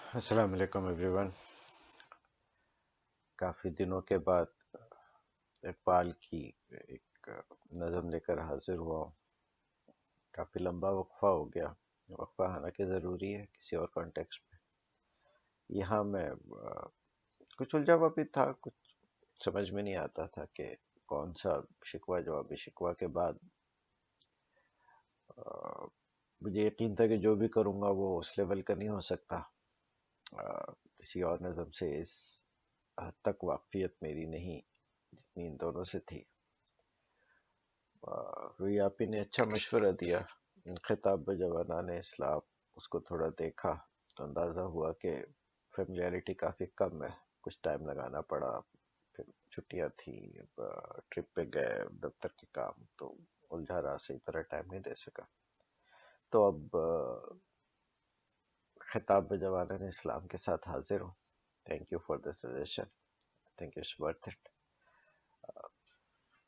السلام علیکم every one. کافی دنوں کے بعد اقبال کی ایک نظم لے کر حاضر ہوا ہوں۔ کافی لمبا وقفہ ہو گیا، وقفہ حالانکہ ضروری ہے کسی اور کانٹیکسٹ میں۔ یہاں میں کچھ الجھا ہوا بھی تھا، کچھ سمجھ میں نہیں آتا تھا کہ کون سا شکوہ جوابی شکوہ کے بعد مجھے یقین تھا کہ جو بھی کروں گا وہ اس لیول کا نہیں ہو سکتا۔ کسی اور نظم سے اس حد تک واقفیت میری نہیں جتنی ان دونوں سے تھی۔ روی آپی نے اچھا مشورہ دیا۔ خطاب بجوانان اسلام، اس کو تھوڑا دیکھا تو اندازہ ہوا کہ فیملیرٹی کافی کم ہے، کچھ ٹائم لگانا پڑا، پھر چھٹیاں تھیں، ٹرپ پہ گئے، دفتر کے کام، تو الجھا رہا، صحیح طرح ٹائم نہیں دے سکا۔ تو اب خطاب بجوانان اسلام کے ساتھ حاضر ہوں۔ Thank you for the suggestion, thank you, it's worth it.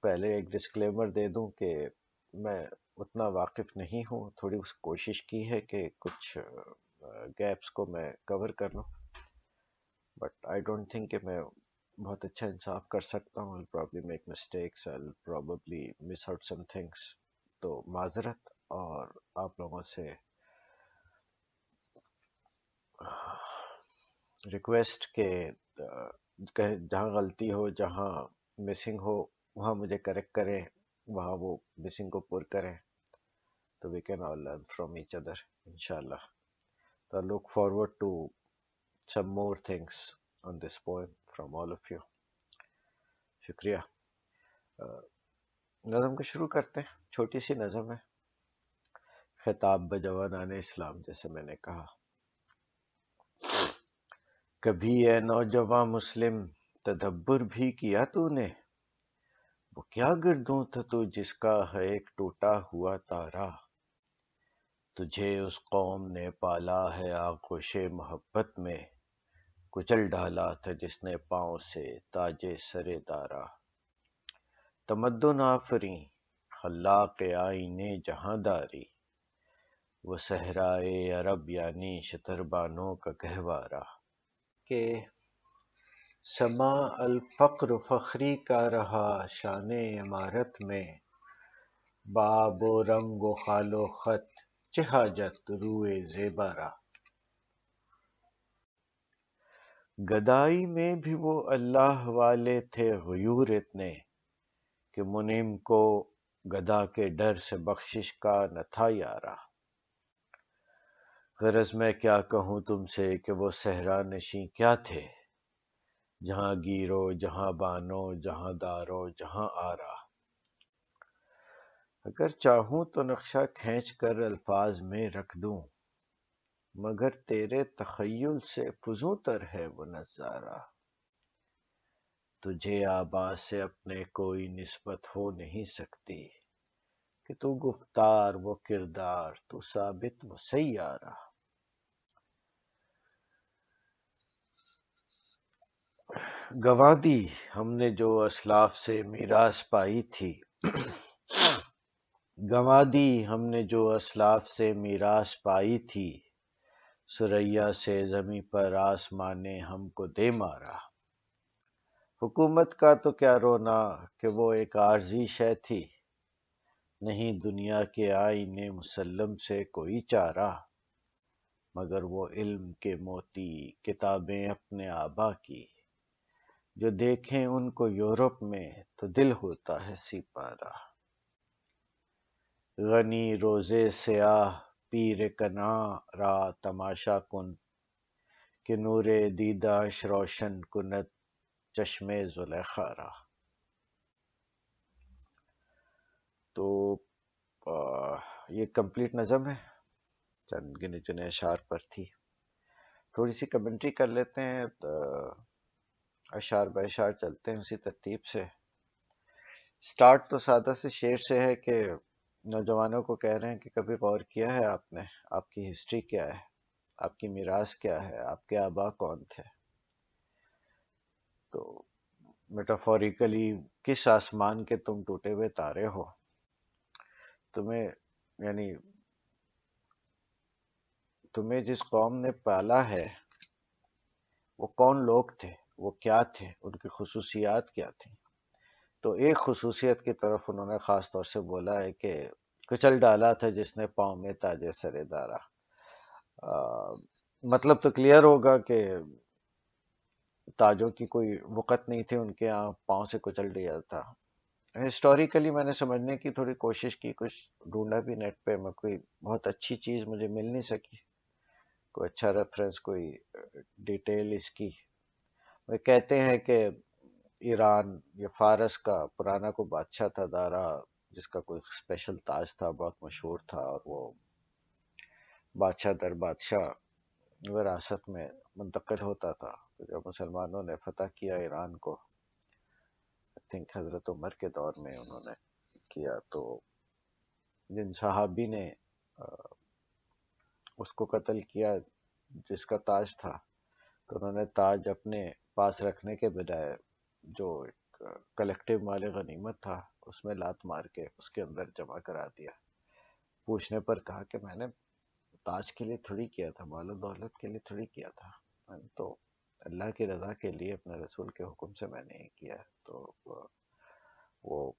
پہلے ایک ڈسکلیمر دے دوں کہ میں اتنا واقف نہیں ہوں، تھوڑی کوشش کی ہے کہ کچھ گیپس کو میں کور کر لوں، بٹ آئی ڈونٹ تھنک کہ میں بہت اچھا انصاف کر سکتا ہوں۔ I'll probably make mistakes, I'll probably miss out some things، تو معذرت، اور آپ لوگوں سے ریکویسٹ کہ جہاں غلطی ہو، جہاں مسنگ ہو، وہاں مجھے کریکٹ کریں، وہاں وہ مسنگ کو پر کریں، تو we can all learn from each other inshallah۔ So I look forward to some more things on this poem from all of you۔ شکریہ۔ نظم کو شروع کرتے ہیں، چھوٹی سی نظم ہے، خطاب بجوانان اسلام، جیسے میں نے کہا۔ کبھی اے نوجواں مسلم تدبر بھی کیا تو نے، وہ کیا گردوں تھا تو جس کا ہے ایک ٹوٹا ہوا تارا، تجھے اس قوم نے پالا ہے آغوش محبت میں، کچل ڈالا تھا جس نے پاؤں سے تاج سر دارا۔ تمدن آفریں خلاق آئین جہاں داری، وہ صحرائے عرب یعنی شتربانوں کا گہوارہ، کہ سما الفقر فخری کا رہا شان عمارت میں، باب و رنگ و خال و خط چہ حاجت روئے زیبارہ۔ گدائی میں بھی وہ اللہ والے تھے غیور اتنے، کہ منعم کو گدا کے ڈر سے بخشش کا نہ تھا یارہ۔ غرض میں کیا کہوں تم سے کہ وہ صحرا نشیں کیا تھے، جہاں گیرو جہاں بانو جہاں دارو جہاں آرا۔ اگر چاہوں تو نقشہ کھینچ کر الفاظ میں رکھ دوں، مگر تیرے تخیل سے فزوں تر ہے وہ نظارہ۔ تجھے آبا سے اپنے کوئی نسبت ہو نہیں سکتی، کہ تو گفتار وہ کردار تو ثابت وہ سیارہ۔ گنوا دی ہم نے جو اسلاف سے میراث پائی تھی، گنوا دی ہم نے جو اسلاف سے میراث پائی تھی، ثریا سے زمیں پر آسمان نے ہم کو دے مارا۔ حکومت کا تو کیا رونا کہ وہ ایک عارضی شے تھی، نہیں دنیا کے آئین مسلم سے کوئی چارہ، مگر وہ علم کے موتی کتابیں اپنے آبا کی، جو دیکھیں ان کو یورپ میں تو دل ہوتا ہے سیپارہ۔ غنی روزے سیاہ پیر کناں را تماشا کن، کہ نور دیداش روشن کند چشم زلیخا را۔ تو یہ کمپلیٹ نظم ہے، چند گنے چنے اشعار پر تھی۔ تھوڑی سی کمنٹری کر لیتے ہیں، اشعار بہ اشعار چلتے ہیں اسی ترتیب سے۔ سٹارٹ تو سادہ سے شعر سے ہے کہ نوجوانوں کو کہہ رہے ہیں کہ کبھی غور کیا ہے آپ نے، آپ کی ہسٹری کیا ہے، آپ کی میراث کیا ہے، آپ کے آبا کون تھے؟ تو میٹافوریکلی کس آسمان کے تم ٹوٹے ہوئے تارے ہو، تمہیں یعنی تمہیں جس قوم نے پالا ہے وہ کون لوگ تھے، وہ کیا تھے، ان کی خصوصیات کیا تھیں. تو ایک خصوصیت کی طرف انہوں نے خاص طور سے بولا ہے کہ کچل ڈالا تھا جس نے پاؤں میں تاج سر دارا. مطلب تو کلیئر ہوگا کہ تاجوں کی کوئی وقت نہیں تھی، ان کے یہاں پاؤں سے کچل دیا تھا. ہسٹوریکلی میں نے سمجھنے کی تھوڑی کوشش کی، کچھ ڈھونڈا بھی نیٹ پہ، میں کوئی بہت اچھی چیز مجھے مل نہیں سکی، کوئی اچھا ریفرنس، کوئی ڈیٹیل اس کی. وہ کہتے ہیں کہ ایران یا فارس کا پرانا کو بادشاہ تھا دارا، جس کا کوئی اسپیشل تاج تھا، بہت مشہور تھا، اور وہ بادشاہ در بادشاہ وراثت میں منتقل ہوتا تھا. تو جب مسلمانوں نے فتح کیا ایران کو، I think حضرت عمر کے دور میں انہوں نے کیا، تو جن صحابی نے اس کو قتل کیا جس کا تاج تھا، تو انہوں نے تاج اپنے پاس رکھنے کے بجائے جو ایک کلیکٹیو مال غنیمت تھا اس میں لات مار کے اس کے اندر جمع کرا دیا. پوچھنے پر کہا کہ میں نے تاج کے لیے تھوڑی کیا تھا، مال و دولت کے لیے تھوڑی کیا تھا، میں نے تو اللہ کی رضا کے لیے اپنے رسول کے حکم سے میں نے یہ کیا. تو وہ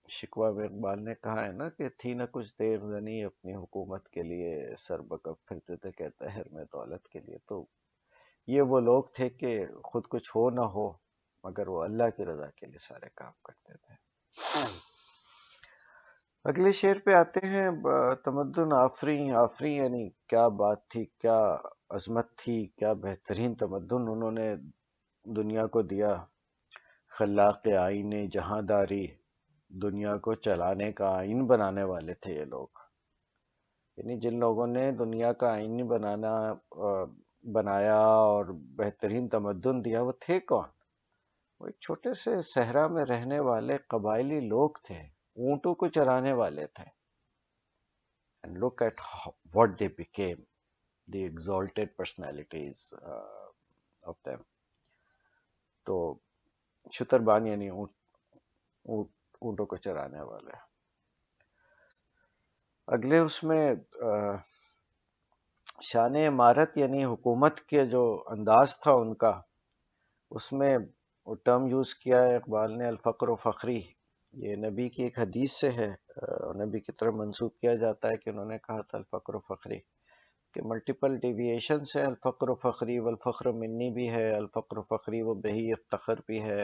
شکوہ میں اقبال نے کہا ہے نا کہ تھی نہ کچھ دیر زنی اپنی حکومت کے لیے، سر بکف پھرتے تھے کہتا ہے میں دولت کے لیے. تو یہ وہ لوگ تھے کہ خود کچھ ہو نہ ہو مگر وہ اللہ کی رضا کے لیے سارے کام کرتے تھے. اگلے شعر پہ آتے ہیں. تمدن آفری، آفری یعنی کیا بات تھی، کیا عظمت تھی، کیا بہترین تمدن انہوں نے دنیا کو دیا. خلاق آئین جہاں داری، دنیا کو چلانے کا آئین بنانے والے تھے یہ لوگ. یعنی جن لوگوں نے دنیا کا آئین بنایا اور بہترین تمدن دیا، وہ تھے کون؟ وہ ایک چھوٹے سے صحرا میں رہنے والے قبائلی لوگ تھے، اونٹوں کو چرانے والے تھے. And look at what they became, the exalted personalities of them. تو شتربان یعنی اونٹوں کو چرانے والے. اگلے اس میں شان امارت یعنی حکومت کے جو انداز تھا ان کا، اس میں وہ ٹرم یوز کیا ہے اقبال نے، الفقر و فخری. یہ نبی کی ایک حدیث سے ہے، نبی کی طرف منسوب کیا جاتا ہے کہ انہوں نے کہا تھا الفقر و فخری، کہ ملٹیپل ڈیویشنس ہیں. الفقر و فخری والفخر منی بھی ہے، الفقر و فخری و بہی افتخر بھی ہے،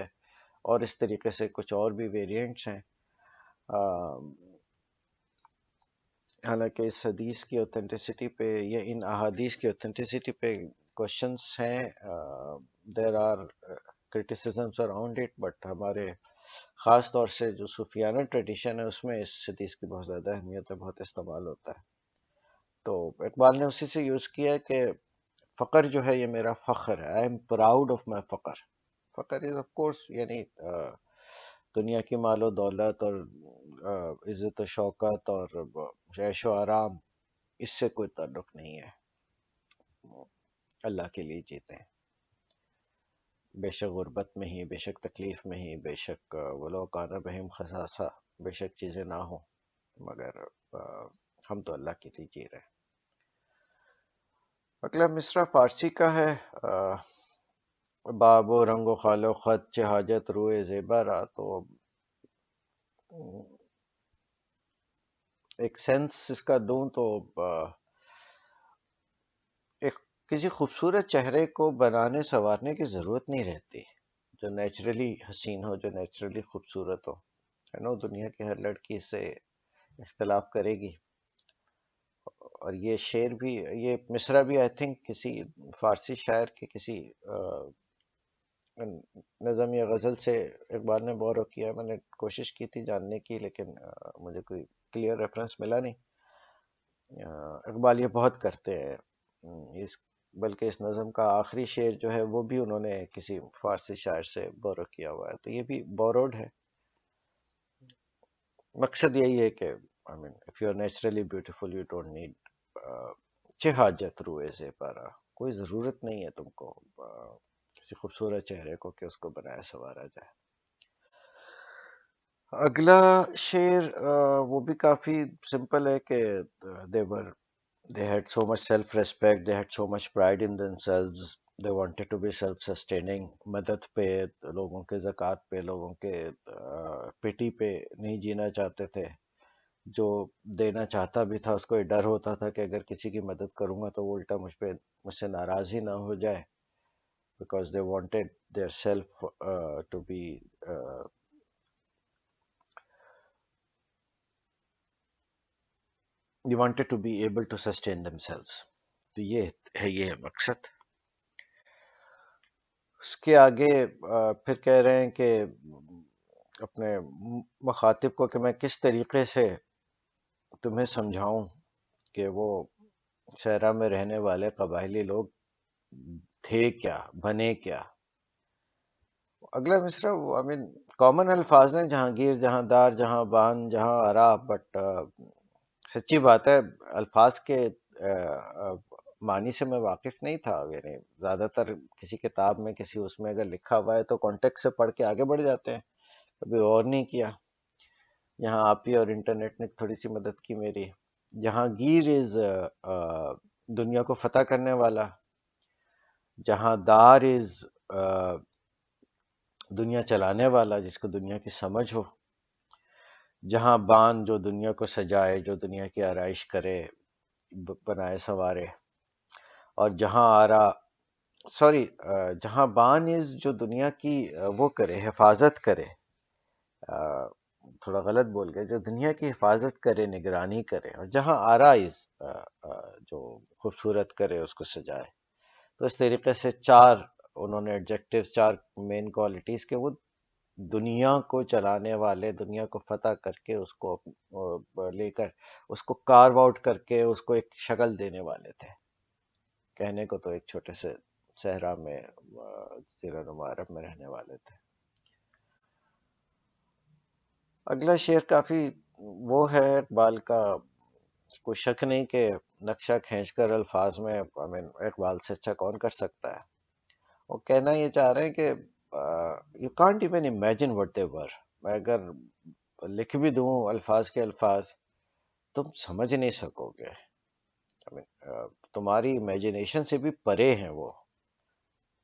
اور اس طریقے سے کچھ اور بھی ویریئنٹس ہیں. حالانکہ اس حدیث کی اوتھینٹسٹی پہ یا ان احادیث کی اوتھینٹسٹی پہ کوشچنس ہیں، there are criticisms around it, but ہمارے خاص طور سے جو صوفیانہ ٹریڈیشن ہے اس میں اس حدیث کی بہت زیادہ اہمیت ہے، بہت استعمال ہوتا ہے. تو اقبال نے اسی سے یوز کیا ہے کہ فقر جو ہے یہ میرا فخر ہے، I am proud of my فقر. فقر از آف کورس یعنی دنیا کی مال و دولت اور عزت و شوکت اور عیش و آرام، اس سے کوئی تعلق نہیں ہے. اللہ کے لیے جیتے ہیں، بے شک غربت میں ہی، بے شک تکلیف میں ہی، بے شک ولو کان بہم خصاصہ، بے شک چیزیں نہ ہوں، مگر ہم تو اللہ کے لیے جی رہے ہیں. اگلا مصرع فارسی کا ہے. باب و رنگ و خال و خط چہ حاجت روئے زیبا را. تو ایک سینس اس کا دوں تو ایک کسی خوبصورت چہرے کو بنانے سنوارنے کی ضرورت نہیں رہتی، جو نیچرلی حسین ہو، جو نیچرلی خوبصورت ہو. دنیا کی ہر لڑکی اس سے اختلاف کرے گی. اور یہ شعر بھی، یہ مصرع بھی آئی تھنک کسی فارسی شاعر کے کسی نظم یا غزل سے اقبال نے بورو کیا. میں نے کوشش کی تھی جاننے کی، لیکن مجھے کوئی کلیئر ریفرنس ملا نہیں. اقبال یہ بہت کرتے ہیں، بلکہ اس نظم کا آخری شعر جو ہے وہ بھی انہوں نے کسی فارسی شاعر سے بورو کیا ہوا ہے، تو یہ بھی بوروڈ ہے. مقصد یہی ہے کہ if you are naturally beautiful you don't need چہ حاجت روئے سے پارا، کوئی ضرورت نہیں ہے تم کو کسی خوبصورت چہرے کو کہ اس کو بنایا سنوارا جائے. اگلا شعر وہ بھی کافی سمپل ہے کہ they had so much self respect, they had so much pride in themselves, they wanted to be self sustaining. مدد پہ، لوگوں کے زکوٰۃ پہ، لوگوں کے پٹی پہ نہیں جینا چاہتے تھے. جو دینا چاہتا بھی تھا اس کو یہ ڈر ہوتا تھا کہ اگر کسی کی مدد کروں گا تو وہ الٹا مجھ سے ناراض ہی نہ ہو جائے. Because they wanted their self to be they wanted to be able to sustain themselves. تو یہ مقصد. اس کے آگے پھر کہہ رہے ہیں کہ اپنے مخاطب کو کہ میں کس طریقے سے تمہیں سمجھاؤں کہ وہ صحرا میں رہنے والے قبائلی لوگ تھے کیا، بنے کیا. اگلا مصرع آئی مین کامن الفاظ ہیں، جہانگیر، جہاں دار، جہاں بان، جہاں آرا، بٹ سچی بات ہے الفاظ کے معنی سے میں واقف نہیں تھا. یعنی زیادہ تر کسی کتاب میں، کسی اس میں اگر لکھا ہوا ہے تو کانٹیکٹ سے پڑھ کے آگے بڑھ جاتے ہیں، کبھی اور نہیں کیا. یہاں آپ ہی اور انٹرنیٹ نے تھوڑی سی مدد کی میری. جہانگیر از دنیا کو فتح کرنے والا. جہاں دار از دنیا چلانے والا، جس کو دنیا کی سمجھ ہو. جہاں بان جو دنیا کو سجائے، جو دنیا کی آرائش کرے، بنائے سنوارے. اور جہاں آرا سوری جہاں بان از جو دنیا کی وہ کرے، حفاظت کرے. تھوڑا غلط بول گئے، جو دنیا کی حفاظت کرے، نگرانی کرے. اور جہاں آرا از جو خوبصورت کرے، اس کو سجائے. تو اس طریقے سے چار انہوں نے ایڈجیکٹیوز، چار مین کوالٹیز کہ وہ دنیا کو چلانے والے، دنیا کو فتح کر کے اس کو لے کر اس کو کارو آؤٹ کر کے اس کو ایک شکل دینے والے تھے. کہنے کو تو ایک چھوٹے سے صحرا میں، جزیرہ نما عرب میں رہنے والے تھے. اگلا شعر کافی وہ ہے اقبال کا، کوئی شک نہیں کہ نقشہ کھینچ کر الفاظ میں اقبال سے اچھا کون کر سکتا ہے. وہ کہنا یہ چاہ رہے ہیں کہ you can't even imagine what they were. میں اگر لکھ بھی دوں الفاظ کے الفاظ، تم سمجھ نہیں سکو گے. تمہاری امیجنیشن سے بھی پرے ہیں وہ.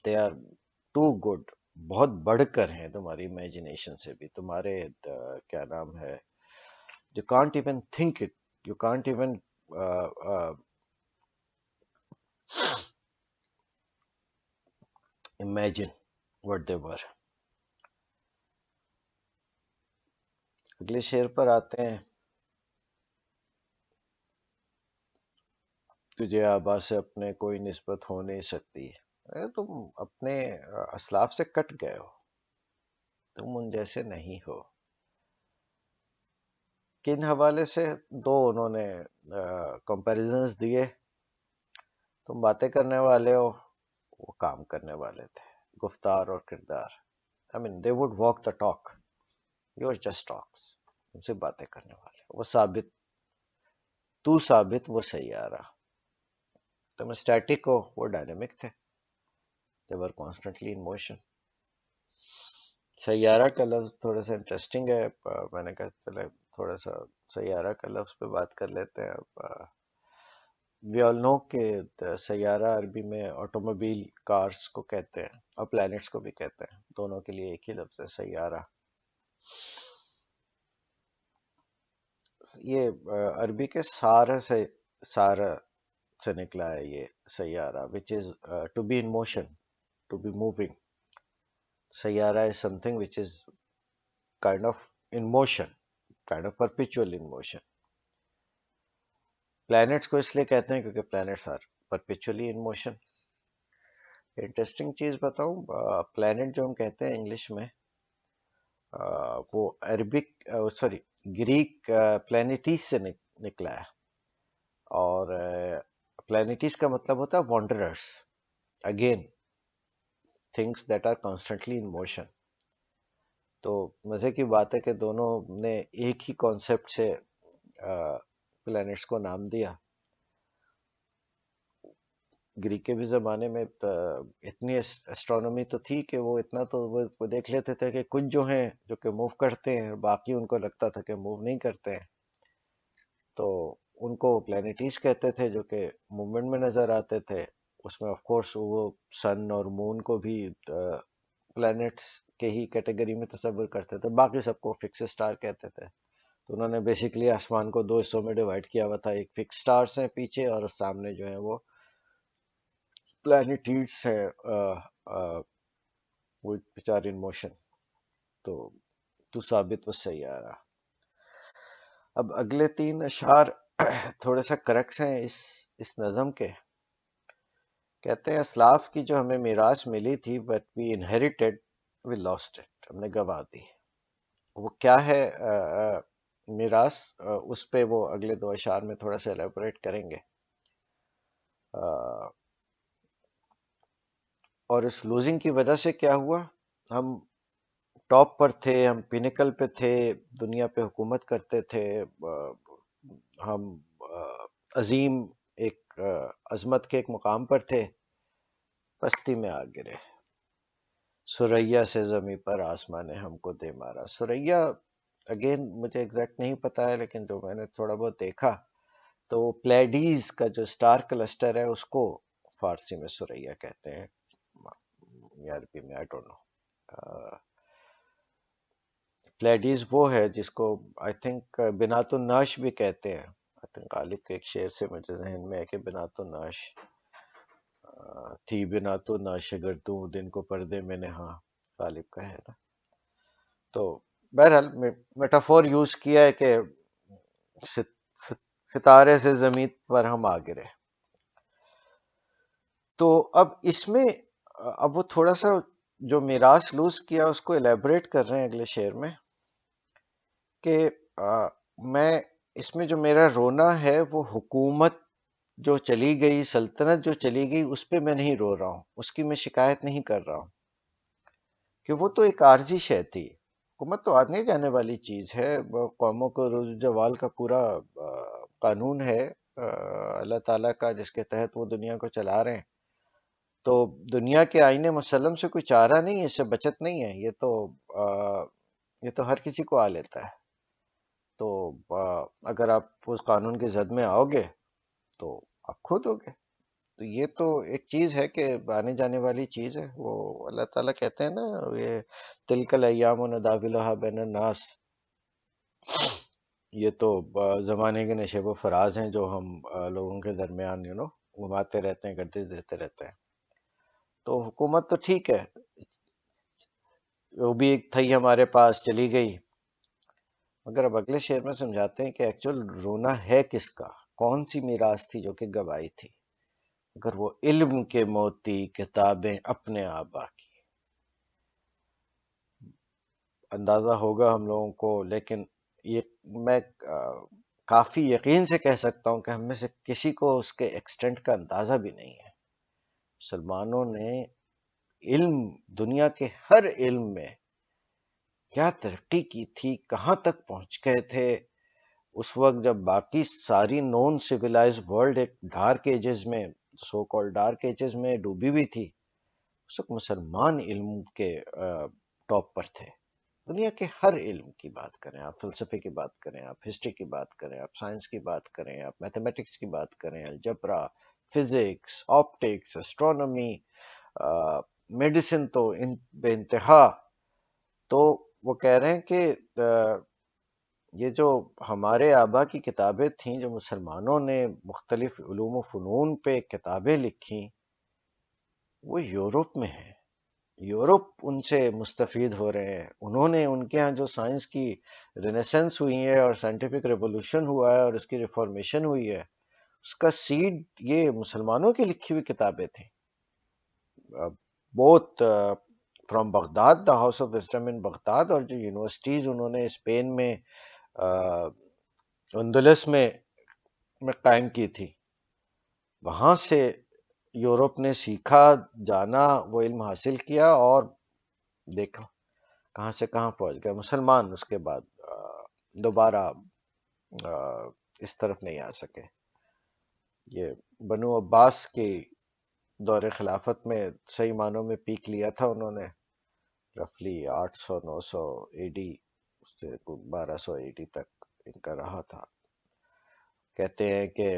دے آر ٹو گڈ، بہت بڑھ کر ہیں تمہاری امیجنیشن سے بھی. تمہارے کیا نام ہے، you can't even think it, you can't even imagine what they were. اگلے شعر پر آتے ہیں. تجھے آبا سے اپنے کوئی نسبت ہو نہیں سکتی. تم اپنے اسلاف سے کٹ گئے ہو، تم ان جیسے نہیں ہو. کن حوالے سے؟ دو انہوں نے کمپیریزنز دیے. تم باتیں کرنے والے ہو، وہ کام کرنے والے تھے. گفتار اور کردار، they would walk the talk. You are just talks. تم سے باتیں کرنے والے، وہ ثابت، تو ثابت، وہ سیارہ. تم اسٹیٹک ہو، وہ ڈائنامک تھے. They were constantly in motion. سیارہ کا لفظ تھوڑا سا انٹرسٹنگ ہے. میں نے کہا چلے تھوڑا سا سیارہ کا لفظ پہ بات کر لیتے ہیں. وی آل نو کہ سیارہ عربی میں آٹوموبیل، کارز کو کہتے ہیں، اور پلانٹس کو بھی کہتے ہیں. دونوں کے لیے ایک ہی لفظ ہے، سیارہ. یہ عربی کے سارا سے نکلا ہے یہ سیارہ، which is to be in motion, to be moving. سیارہ is something which is kind of in motion, kind of perpetual in motion. Plants کو اس لیے کہتے ہیں کیونکہ plants are perpetually in motion. Interesting چیز بتاؤں، پلانٹ جو ہم کہتے ہیں انگلش میں، وہ عربک سوری گریک پلانیٹیس سے نکلا ہے. اور پلانیٹیز کا مطلب ہوتا ہے wanderers, again things that are constantly in motion. تو مزے کی بات ہے کہ دونوں نے ایک ہی کانسیپٹ سے پلانٹس کو نام دیا. گریک کے بھی زمانے میں اتنی اسٹرانومی تو تھی کہ وہ اتنا تو وہ دیکھ لیتے تھے کہ کچھ جو ہیں جو کہ موو کرتے ہیں، باقی ان کو لگتا تھا کہ موو نہیں کرتے ہیں. تو ان کو پلانیٹیز کہتے تھے جو کہ موومنٹ میں نظر آتے تھے. اس میں آف کورس وہ سن اور مون کو بھی پلانٹس کے ہی کیٹیگری میں تصور کرتے تھے، باقی سب کو فکس اسٹار کہتے تھے. تو انہوں نے بیسیکلی آسمان کو دو حصوں میں ڈیوائڈ کیا ہوا تھا، ایک فکس اسٹارس ہیں پیچھے اور سامنے جو ہیں وہ پلانیٹیڈس ہیں which are in motion. تو ثابت وہ صحیح آ رہا. اب اگلے 3 اشعار تھوڑے سا کریکٹس ہیں اس نظم کے. کہتے ہیں اسلاف کی جو ہمیں میراث ملی تھی but we inherited we lost it، ہم نے گنوا دی. وہ کیا ہے میراث، اس پہ وہ اگلے 2 اشعار میں تھوڑا سا ایلیبوریٹ کریں گے. اور اس لوزنگ کی وجہ سے کیا ہوا، ہم ٹاپ پر تھے، ہم پینیکل پہ تھے، دنیا پہ حکومت کرتے تھے، ہم عظیم ایک عظمت کے ایک مقام پر تھے، پستی میں آ گرے. سریا سے زمیں پر آسمان نے ہم کو دے مارا. سریا اگین مجھے ایگزیکٹ نہیں پتا ہے، لیکن جو میں نے تھوڑا بہت دیکھا تو پلیڈیز کا جو سٹار کلسٹر ہے اس کو فارسی میں سریا کہتے ہیں، یا عربی میں آئی ڈونٹ نو. پلیڈیز وہ ہے جس کو آئی تھنک بنات الناش بھی کہتے ہیں. آئی تھنک غالب کے ایک شعر سے مجھے ذہن میں ہے کہ بنات الناش تھی، بنات الناش گردوں دن کو پردے میں نہا، غالب کا ہے نا. تو بہرحال میٹافور یوز کیا ہے کہ ستارے سے زمین پر ہم آ گرے. تو اب اس میں اب وہ تھوڑا سا جو میراث لوز کیا اس کو الیبوریٹ کر رہے ہیں اگلے شعر میں کہ میں اس میں جو میرا رونا ہے وہ حکومت جو چلی گئی، سلطنت جو چلی گئی، اس پہ میں نہیں رو رہا ہوں، اس کی میں شکایت نہیں کر رہا ہوں، کہ وہ تو ایک عارضی شے تھی. حکومت تو آنے جانے والی چیز ہے، قوموں کو روز جوال کا پورا قانون ہے اللہ تعالیٰ کا، جس کے تحت وہ دنیا کو چلا رہے ہیں. تو دنیا کے آئین مسلم سے کوئی چارہ نہیں ہے، اس سے بچت نہیں ہے، یہ تو ہر کسی کو آ لیتا ہے. تو اگر آپ اس قانون کی زد میں آؤ گے تو آپ کھو دو گے. تو یہ تو ایک چیز ہے کہ آنے جانے والی چیز ہے. وہ اللہ تعالیٰ کہتے ہیں نا، یہ تلک الایام نداولها بین الناس، یہ تو زمانے کے نشیب و فراز ہیں جو ہم لوگوں کے درمیان گھماتے رہتے ہیں، گردش دیتے رہتے ہیں. تو حکومت تو ٹھیک ہے، وہ بھی ایک تھی ہمارے پاس، چلی گئی. مگر اب اگلے شعر میں سمجھاتے ہیں کہ ایکچوئل رونا ہے کس کا، کون سی میراث تھی جو کہ گوائی تھی. اگر وہ علم کے موتی کتابیں اپنے آبا کی. اندازہ ہوگا ہم لوگوں کو، لیکن یہ میں کافی یقین سے کہہ سکتا ہوں کہ ہم میں سے کسی کو اس کے ایکسٹینٹ کا اندازہ بھی نہیں ہے. مسلمانوں نے علم، دنیا کے ہر علم میں کیا ترقی کی تھی، کہاں تک پہنچ گئے تھے. اس وقت جب باقی ساری نون سویلائز ورلڈ ایک ڈارک ایجز میں، سو کال ڈارک ایجز میں ڈوبی ہوئی تھی، اس وقت مسلمان علم کے ٹاپ پر تھے. دنیا کے ہر علم کی بات کریں، آپ فلسفے کی بات کریں، آپ ہسٹری کی بات کریں، آپ سائنس کی بات کریں، آپ میتھمیٹکس کی بات کریں، الجبرا، فزکس، آپٹکس، اسٹرونومی، میڈیسن تو بے انتہا. تو وہ کہہ رہے ہیں کہ یہ جو ہمارے آبا کی کتابیں تھیں، جو مسلمانوں نے مختلف علوم و فنون پہ کتابیں لکھیں، وہ یورپ میں ہیں. یورپ ان سے مستفید ہو رہے ہیں. انہوں نے، ان کے ہاں جو سائنس کی رینیسنس ہوئی ہے اور سائنٹیفک ریولوشن ہوا ہے اور اس کی ریفارمیشن ہوئی ہے، اس کا سیڈ یہ مسلمانوں کی لکھی ہوئی کتابیں تھیں. بہت from Baghdad, the house of wisdom in Baghdad, اور جو یونیورسٹیز انہوں نے اسپین میں اندلس میں قائم کی تھی، وہاں سے یورپ نے سیکھا، جانا، وہ علم حاصل کیا، اور دیکھو کہاں سے کہاں پہنچ گئے. مسلمان اس کے بعد دوبارہ اس طرف نہیں آ سکے. یہ بنو عباس کی دور خلافت میں صحیح معنوں میں پیک لیا تھا انہوں نے، رفلی 800 900 اے ڈی سے 1200 اے ڈی تک ان کا رہا تھا. کہتے ہیں کہ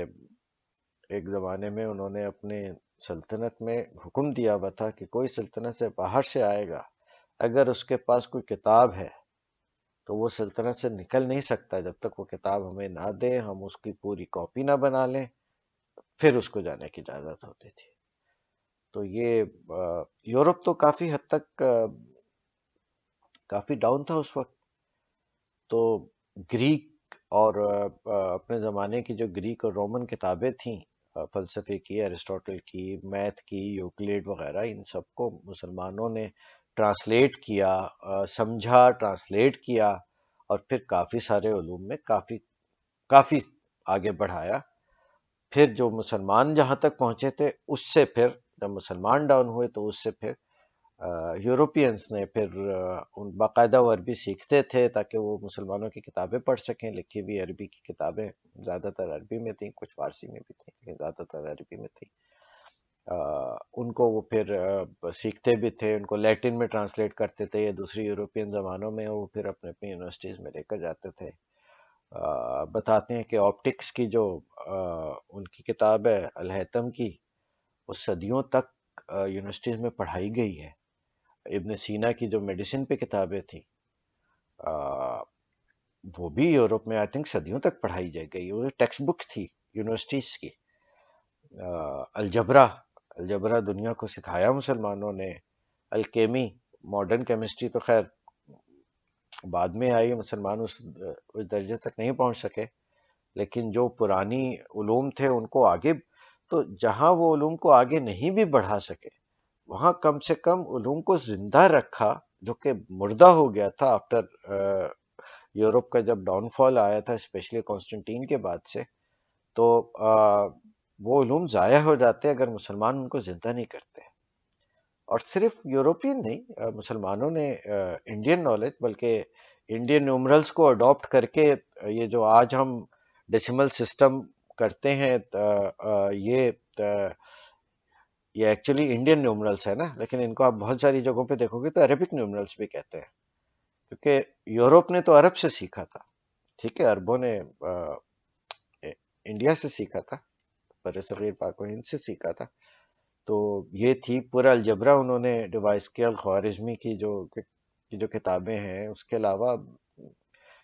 ایک زمانے میں انہوں نے اپنے سلطنت میں حکم دیا ہوا تھا کہ کوئی سلطنت سے باہر سے آئے گا، اگر اس کے پاس کوئی کتاب ہے تو وہ سلطنت سے نکل نہیں سکتا جب تک وہ کتاب ہمیں نہ دے، ہم اس کی پوری کاپی نہ بنا لیں، پھر اس کو جانے کی اجازت ہوتی تھی۔ تو یہ یورپ تو کافی حد تک کافی ڈاؤن تھا اس وقت۔ تو گریک اور اپنے زمانے کی جو گریک اور رومن کتابیں تھیں فلسفے کی، ایرسٹوٹل کی، میتھ کی، یوکلڈ وغیرہ، ان سب کو مسلمانوں نے ٹرانسلیٹ کیا، سمجھا، ٹرانسلیٹ کیا، اور پھر کافی سارے علوم میں کافی کافی آگے بڑھایا۔ پھر جو مسلمان جہاں تک پہنچے تھے، اس سے پھر جب مسلمان ڈاؤن ہوئے تو اس سے پھر یوروپینس نے پھر ان باقاعدہ وہ عربی سیکھتے تھے تاکہ وہ مسلمانوں کی کتابیں پڑھ سکیں، لکھی ہوئی عربی کی کتابیں زیادہ تر عربی میں تھیں، کچھ فارسی میں بھی تھیں لیکن زیادہ تر عربی میں تھیں۔ ان کو وہ پھر سیکھتے بھی تھے، ان کو لیٹن میں ٹرانسلیٹ کرتے تھے یا دوسری یوروپین زبانوں میں، وہ پھر اپنے اپنی یونیورسٹیز میں لے کر جاتے تھے۔ بتاتے ہیں کہ آپٹکس کی جو ان کی کتاب ہے الہیتم کی، وہ صدیوں تک یونیورسٹیز میں پڑھائی گئی ہے۔ ابن سینا کی جو میڈیسن پہ کتابیں تھیں، وہ بھی یورپ میں آئی تھنک صدیوں تک پڑھائی جائے گئی، وہ ٹیکسٹ بک تھی یونیورسٹیز کی۔ الجبرا دنیا کو سکھایا مسلمانوں نے، الکیمی، ماڈرن کیمسٹری تو خیر بعد میں آئی، مسلمان اس درجے تک نہیں پہنچ سکے، لیکن جو پرانی علوم تھے ان کو آگے، تو جہاں وہ علوم کو آگے نہیں بھی بڑھا سکے وہاں کم سے کم علوم کو زندہ رکھا، جو کہ مردہ ہو گیا تھا آفٹر یورپ کا جب ڈاؤن فال آیا تھا، اسپیشلی کانسٹنٹین کے بعد سے۔ تو وہ علوم ضائع ہو جاتے اگر مسلمان ان کو زندہ نہیں کرتے۔ اور صرف یوروپین نہیں، مسلمانوں نے انڈین نالج، بلکہ انڈین نیومرلز کو اڈاپٹ کر کے یہ جو آج ہم ڈیسیمل سسٹم کرتے ہیں، یہ ایکچولی انڈین نیومرلز ہے نا، لیکن ان کو آپ بہت ساری جگہوں پہ دیکھو گے تو عربک نیومرلز بھی کہتے ہیں، کیونکہ یورپ نے تو عرب سے سیکھا تھا، ٹھیک ہے، عربوں نے انڈیا سے سیکھا تھا، بر صغیر پاک و ہند سے سیکھا تھا۔ تو یہ تھی پورا الجبرا انہوں نے ڈیوائس کیا، الخوارزمی کی جو کتابیں ہیں، اس کے علاوہ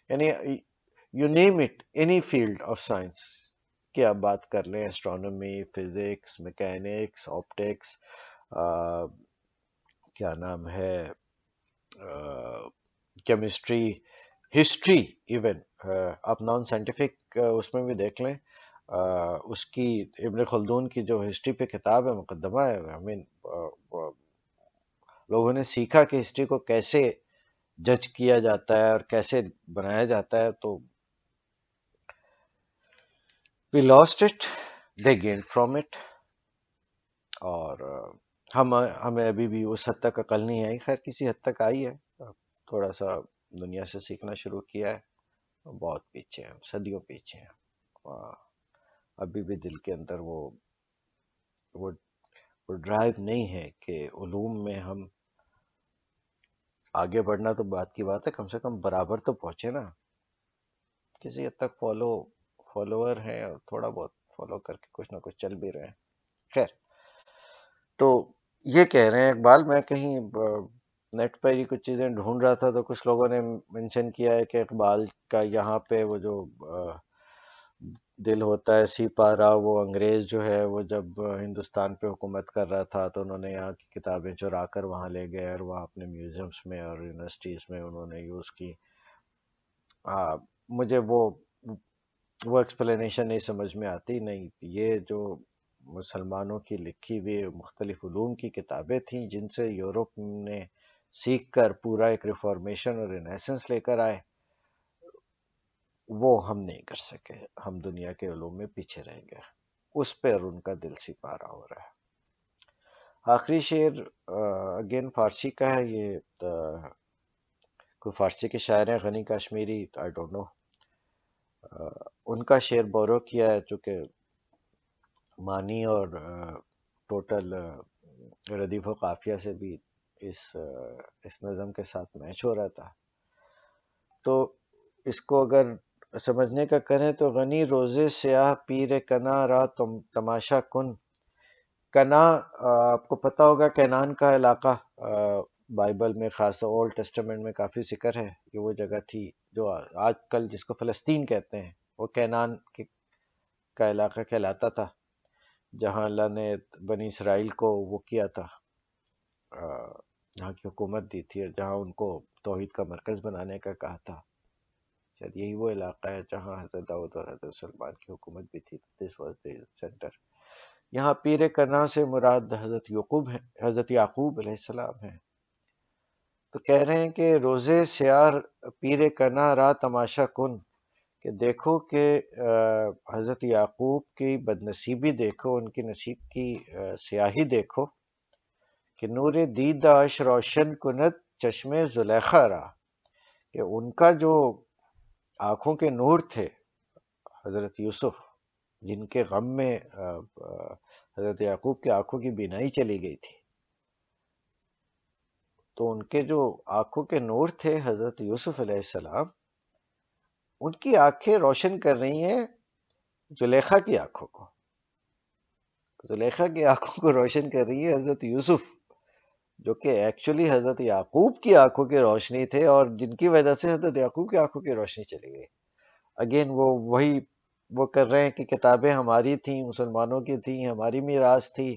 یعنی you name it, any field of science کی آپ بات کر لیں، اسٹرانومی، فزکس، میکینکس، آپٹکس، کیا نام ہے، کیمسٹری، ہسٹری، ایون آپ نان سائنٹیفک اس میں بھی دیکھ لیں، اس کی ابن خلدون کی جو ہسٹری پہ کتاب ہے، مقدمہ ہے، لوگوں نے سیکھا کہ ہسٹری کو کیسے جج کیا جاتا ہے اور کیسے بنایا جاتا ہے۔ تو we lost it, they gained from it، اور ہمیں ابھی بھی اس حد تک عقل نہیں آئی، خیر کسی حد تک آئی ہے، تھوڑا سا دنیا سے سیکھنا شروع کیا ہے، بہت پیچھے ہیں، صدیوں پیچھے ہیں، ابھی بھی دل کے اندر وہ ڈرائیو نہیں ہے کہ علوم میں ہم آگے بڑھنا تو بات کی بات ہے، کم سے کم برابر تو پہنچے نا، کسی حد تک فالوور ہیں اور تھوڑا بہت فالو کر کے کچھ نہ کچھ چل بھی رہے ہیں۔ خیر، تو یہ کہہ رہے ہیں اقبال، میں کہیں نیٹ پر ہی کچھ چیزیں ڈھونڈ رہا تھا تو کچھ لوگوں نے منشن کیا ہے کہ اقبال کا یہاں پہ وہ جو دل ہوتا ہے سپارہ، وہ انگریز جو ہے وہ جب ہندوستان پہ حکومت کر رہا تھا تو انہوں نے یہاں کی کتابیں چرا کر وہاں لے گئے اور وہاں اپنے میوزیمس میں اور یونیورسٹیز میں انہوں نے یوز کی۔ مجھے وہ ایکسپلینیشن نہیں سمجھ میں آتی، نہیں، یہ جو مسلمانوں کی لکھی ہوئی مختلف علوم کی کتابیں تھیں جن سے یورپ نے سیکھ کر پورا ایک ریفارمیشن اور رینیسنس لے کر آئے، وہ ہم نہیں کر سکے، ہم دنیا کے علوم میں پیچھے رہ گئے، اس پر ان کا دل سپارہ ہو رہا ہے۔ آخری شعر اگین فارسی کا ہے، یہ کوئی فارسی کے شاعر ہیں، غنی کشمیری، آئی ڈونٹ نو، ان کا شعر بورو کیا ہے، چونکہ معنی اور ٹوٹل ردیف و قافیہ سے بھی اس نظم کے ساتھ میچ ہو رہا تھا۔ تو اس کو اگر سمجھنے کا کریں تو غنی روزے سیاہ پیر کنا را تماشا کن، کنا، آپ کو پتہ ہوگا کینان کا علاقہ بائبل میں، خاص اولڈ ٹیسٹمنٹ میں کافی ذکر ہے کہ وہ جگہ تھی جو آج کل جس کو فلسطین کہتے ہیں، وہ کینان کا علاقہ کہلاتا تھا، جہاں اللہ نے بنی اسرائیل کو وہ کیا تھا، جہاں کی حکومت دی تھی، اور جہاں ان کو توحید کا مرکز بنانے کا کہا تھا۔ شاید یہی وہ علاقہ ہے جہاں حضرت داؤد اور حضرت سلمان کی حکومت بھی تھی۔ This was the centre. یہاں پیر کنا سے مراد حضرت یعقوب علیہ السلام ہیں۔ تو کہہ رہے ہیں کہ روزے سیار پیر کنا را تماشا کن، کہ دیکھو کہ حضرت یعقوب کی بدنصیبی دیکھو، ان کی نصیب کی سیاہی دیکھو، کہ نور دیداش روشن کنت چشم زلیخا را، کہ ان کا جو آنکھوں کے نور تھے حضرت یوسف، جن کے غم میں حضرت یعقوب کی آنکھوں کی بینائی چلی گئی تھی، تو ان کے جو آنکھوں کے نور تھے حضرت یوسف علیہ السلام، ان کی آنکھیں روشن کر رہی ہیں زلیخا کی آنکھوں کو، زلیخا کی آنکھوں کو روشن کر رہی ہے حضرت یوسف، جو کہ ایکچولی حضرت یعقوب کی آنکھوں کی روشنی تھے، اور جن کی وجہ سے حضرت یعقوب کی آنکھوں کی روشنی چلی گئی۔ اگین وہی وہ کر رہے ہیں کہ کتابیں ہماری تھیں، مسلمانوں کی تھیں، ہماری میراث تھی،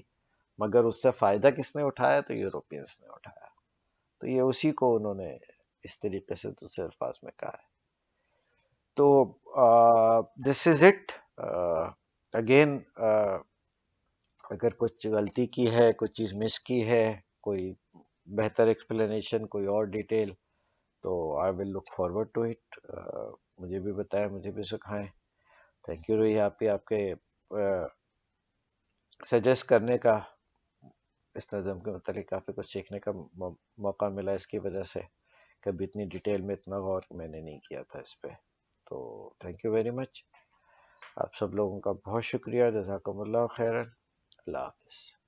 مگر اس سے فائدہ کس نے اٹھایا؟ تو یوروپینس نے اٹھایا۔ تو یہ اسی کو انہوں نے اس طریقے سے دوسرے الفاظ میں کہا ہے۔ تو دس از اٹ۔ اگین اگر کچھ غلطی کی ہے، کوئی چیز مس کی ہے، کوئی بہتر ایکسپلینیشن، کوئی اور ڈیٹیل، تو آئی ول لک فارورڈ ٹو اٹ۔ مجھے بھی بتائیں، مجھے بھی سکھائیں۔ تھینک یو رہی آپ کے سجیسٹ کرنے کا، اس نظم کے متعلق کافی کچھ سیکھنے کا موقع ملا اس کی وجہ سے۔ کبھی اتنی ڈیٹیل میں اتنا غور میں نے نہیں کیا تھا اس پہ، تو تھینک یو ویری مچ۔ آپ سب لوگوں کا بہت شکریہ، جزاکم اللہ خیرن۔ اللہ حافظ۔